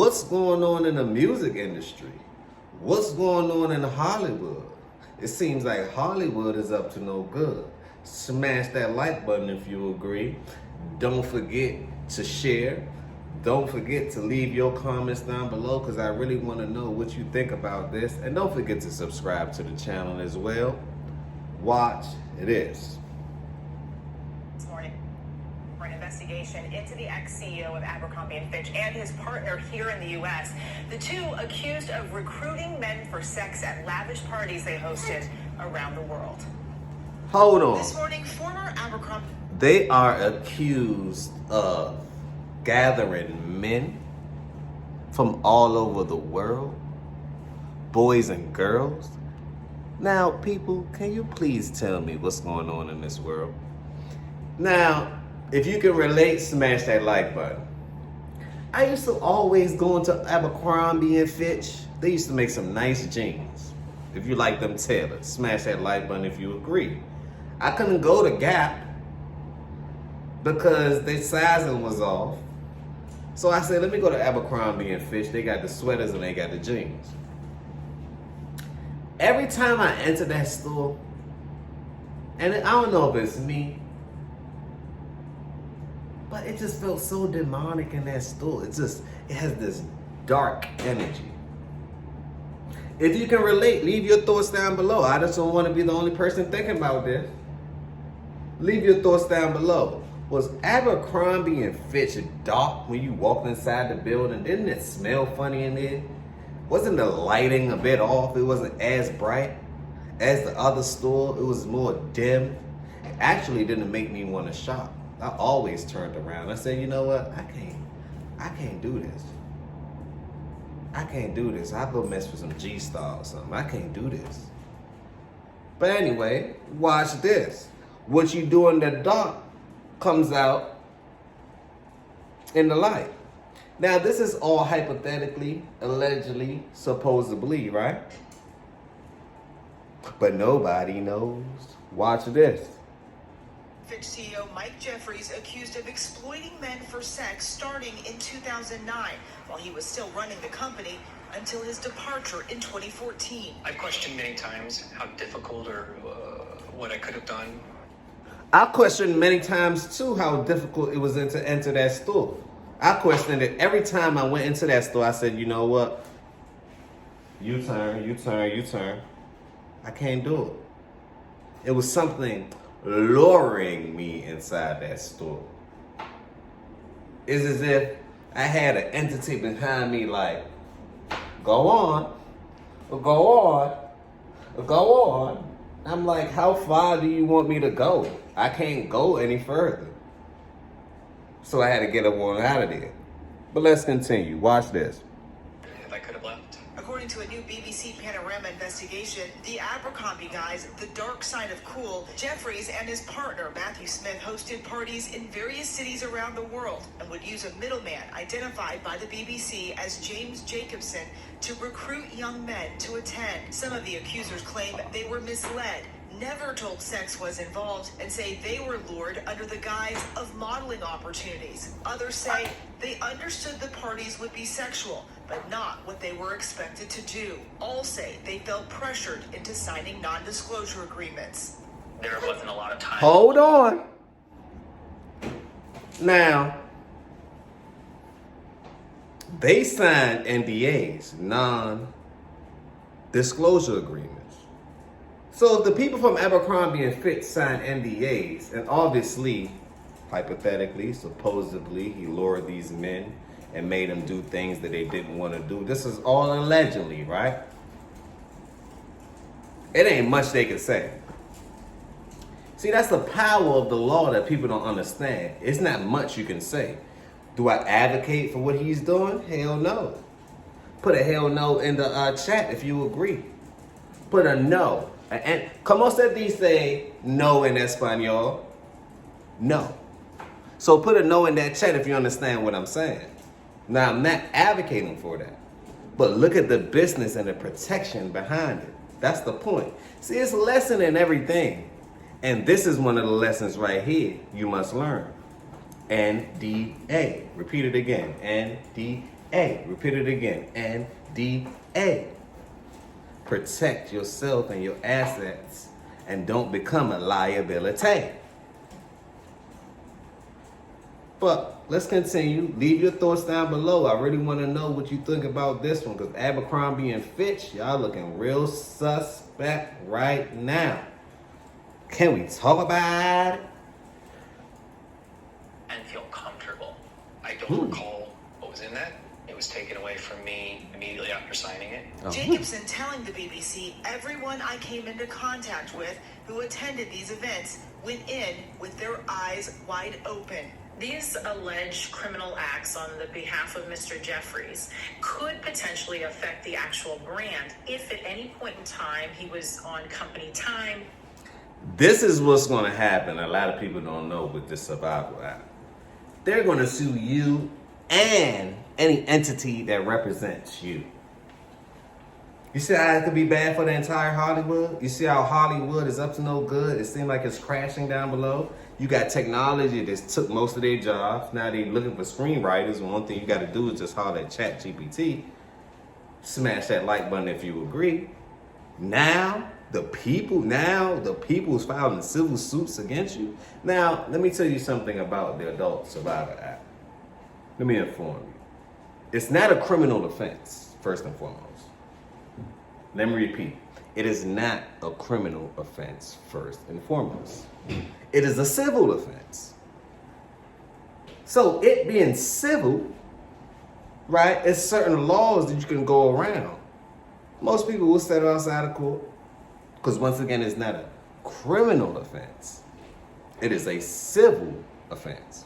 What's going on in the music industry? What's going on in Hollywood? It seems like Hollywood is up to no good. Smash that like button if you agree. Don't forget to share. Don't forget to leave your comments down below because I really want to know what you think about this. And don't forget to subscribe to the channel as well. Watch this. This morning, for an investigation into the ex-CEO of Abercrombie & Fitch and his partner here in the U.S. The two accused of recruiting men for sex at lavish parties they hosted around the world. Hold on. This morning, former Abercrombie... They are accused of gathering men from all over the world, boys and girls. Now, people, can you please tell me what's going on in this world? Now, if you can relate, smash that like button. I used to always go into Abercrombie & Fitch. They used to make some nice jeans. If you like them tailored, smash that like button if you agree. I couldn't go to Gap because their sizing was off. So I said, let me go to Abercrombie & Fitch. They got the sweaters and they got the jeans. Every time I enter that store, and I don't know if it's me, but it just felt so demonic in that store. It has this dark energy. If you can relate, leave your thoughts down below. I just don't want to be the only person thinking about this. Leave your thoughts down below. Was Abercrombie & Fitch dark when you walked inside the building? Didn't it smell funny in there? Wasn't the lighting a bit off? It wasn't as bright as the other store. It was more dim. It actually didn't make me want to shop. I always turned around. I said, you know what? I can't do this. I can't do this. I'll go mess with some G-Star or something. I can't do this. But anyway, watch this. What you do in the dark comes out in the light. Now, this is all hypothetically, allegedly, supposedly, right? But nobody knows. Watch this. Fitch CEO Mike Jeffries accused of exploiting men for sex starting in 2009 while he was still running the company until his departure in 2014. I've questioned many times how difficult or what I could have done. I questioned many times too how difficult it was to enter that store. I questioned it every time I went into that store. I said, you know what? U-turn, U-turn, U-turn. I can't do it. It was something luring me inside that store. It's as if I had an entity behind me like, go on, go on, go on. I'm like, how far do you want me to go? I can't go any further. So I had to get up on out of there. But let's continue. Watch this. If I could have left. According to a new BBC Panorama investigation, the Abercrombie guys, the dark side of cool, Jeffries and his partner Matthew Smith hosted parties in various cities around the world and would use a middleman identified by the BBC as James Jacobson to recruit young men to attend. Some of the accusers claim they were misled, never told sex was involved, and say they were lured under the guise of modeling opportunities. Others say they understood the parties would be sexual, but not what they were expected to do. All say they felt pressured into signing non-disclosure agreements. There wasn't a lot of time. Hold on. Now, they signed NDAs, non-disclosure agreements. So if the people from Abercrombie & Fitch signed NDAs, and obviously, hypothetically, supposedly, he lured these men and made them do things that they didn't want to do. This is all allegedly, right? It ain't much they can say. See, that's the power of the law that people don't understand. It's not much you can say. Do I advocate for what he's doing? Hell no. Put a hell no in the chat if you agree. Put a no. And como se dice no in Espanol? No. So put a no in that chat if you understand what I'm saying. Now, I'm not advocating for that. But look at the business and the protection behind it. That's the point. See, it's a lesson in everything. And this is one of the lessons right here you must learn. NDA. Repeat it again. NDA. Repeat it again. NDA. Protect yourself and your assets and don't become a liability. But let's continue. Leave your thoughts down below. I really want to know what you think about this one, because Abercrombie and Fitch, y'all looking real suspect right now. Can we talk about it? And feel comfortable. I don't recall what was in that. It was taken away from me immediately after signing it. Jacobson telling the BBC, everyone I came into contact with who attended these events went in with their eyes wide open. These alleged criminal acts on the behalf of Mr. Jeffries could potentially affect the actual brand if at any point in time he was on company time. This is what's going to happen. A lot of people don't know with this survival app. They're going to sue you and any entity that represents you. You see how it could be bad for the entire Hollywood? You see how Hollywood is up to no good? It seems like it's crashing down below. You got technology that took most of their jobs. Now they're looking for screenwriters. One thing you got to do is just holler at ChatGPT. Smash that like button if you agree. Now the people's filing civil suits against you. Now, let me tell you something about the Adult Survivor Act. Let me inform you. It's not a criminal offense, first and foremost. Let me repeat. It is not a criminal offense, first and foremost. It is a civil offense. So it being civil, right, it's certain laws that you can go around. Most people will set it outside of court because, once again, it's not a criminal offense. It is a civil offense.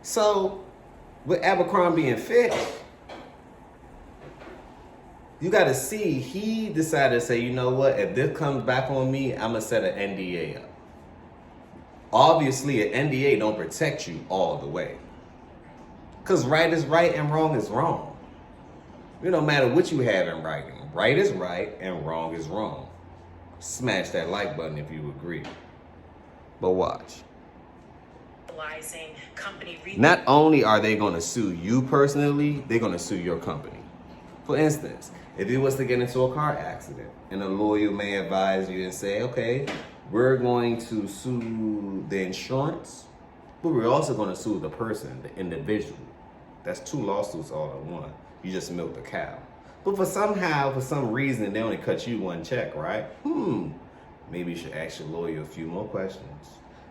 So with Abercrombie and Fitch, you got to see, he decided to say, you know what, if this comes back on me, I'm going to set an NDA up. Obviously, an NDA don't protect you all the way. Because right is right and wrong is wrong. It don't matter what you have in writing. Right is right and wrong is wrong. Smash that like button if you agree. But watch. Not only are they going to sue you personally, they're going to sue your company. For instance, if you was to get into a car accident and a lawyer may advise you and say, okay, we're going to sue the insurance, but we're also going to sue the person, the individual. That's two lawsuits all in one. You just milked a cow. But for some reason, they only cut you one check, right? Maybe you should ask your lawyer a few more questions.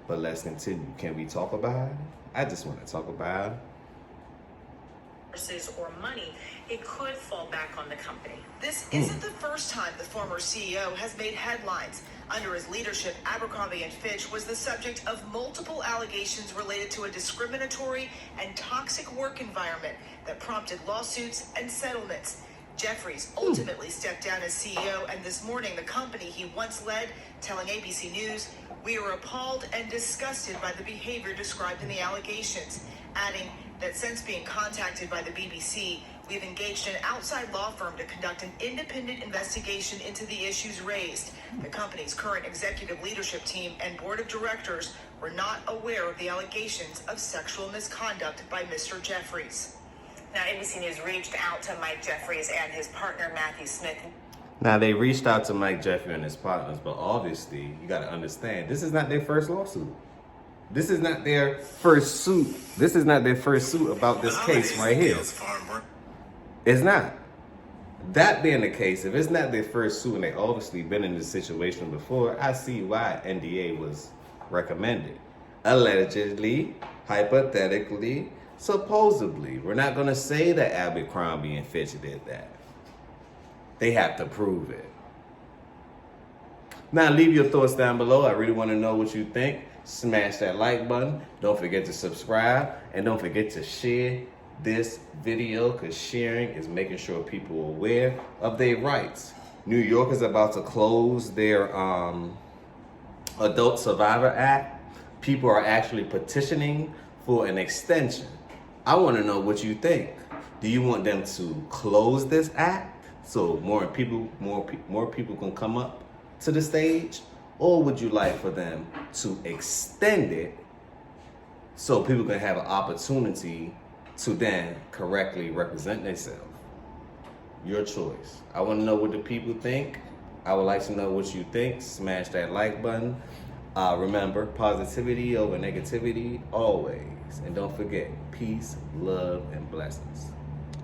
But let's continue. Can we talk about it? I just want to talk about it. Or money, it could fall back on the company. This isn't the first time the former CEO has made headlines. Under his leadership, Abercrombie and Fitch was the subject of multiple allegations related to a discriminatory and toxic work environment that prompted lawsuits and settlements. Jeffries ultimately stepped down as CEO, and this morning the company he once led telling ABC News, "We are appalled and disgusted by the behavior described in the allegations," adding that since being contacted by the BBC, we've engaged an outside law firm to conduct an independent investigation into the issues raised. The company's current executive leadership team and board of directors were not aware of the allegations of sexual misconduct by Mr. Jeffries. Now, ABC News reached out to Mike Jeffries and his partner, Matthew Smith. Now, they reached out to Mike Jeffries and his partners, but obviously, you got to understand, this is not their first lawsuit. This is not their first suit. This is not their first suit about this case right here. It's not. That being the case, if it's not their first suit and they obviously been in this situation before, I see why NDA was recommended. Allegedly, hypothetically, supposedly. We're not going to say that Abercrombie and Fitch did that. They have to prove it. Now, leave your thoughts down below. I really want to know what you think. Smash that like button. Don't forget to subscribe. And don't forget to share this video, because sharing is making sure people are aware of their rights. New York is about to close their Adult Survivor Act. People are actually petitioning for an extension. I want to know what you think. Do you want them to close this act so more people can come up to the stage? Or would you like for them to extend it so people can have an opportunity to then correctly represent themselves. Your choice. I want to know what the people think. I would like to know what you think. Smash that like button. Remember, positivity over negativity always. And don't forget, peace, love, and blessings.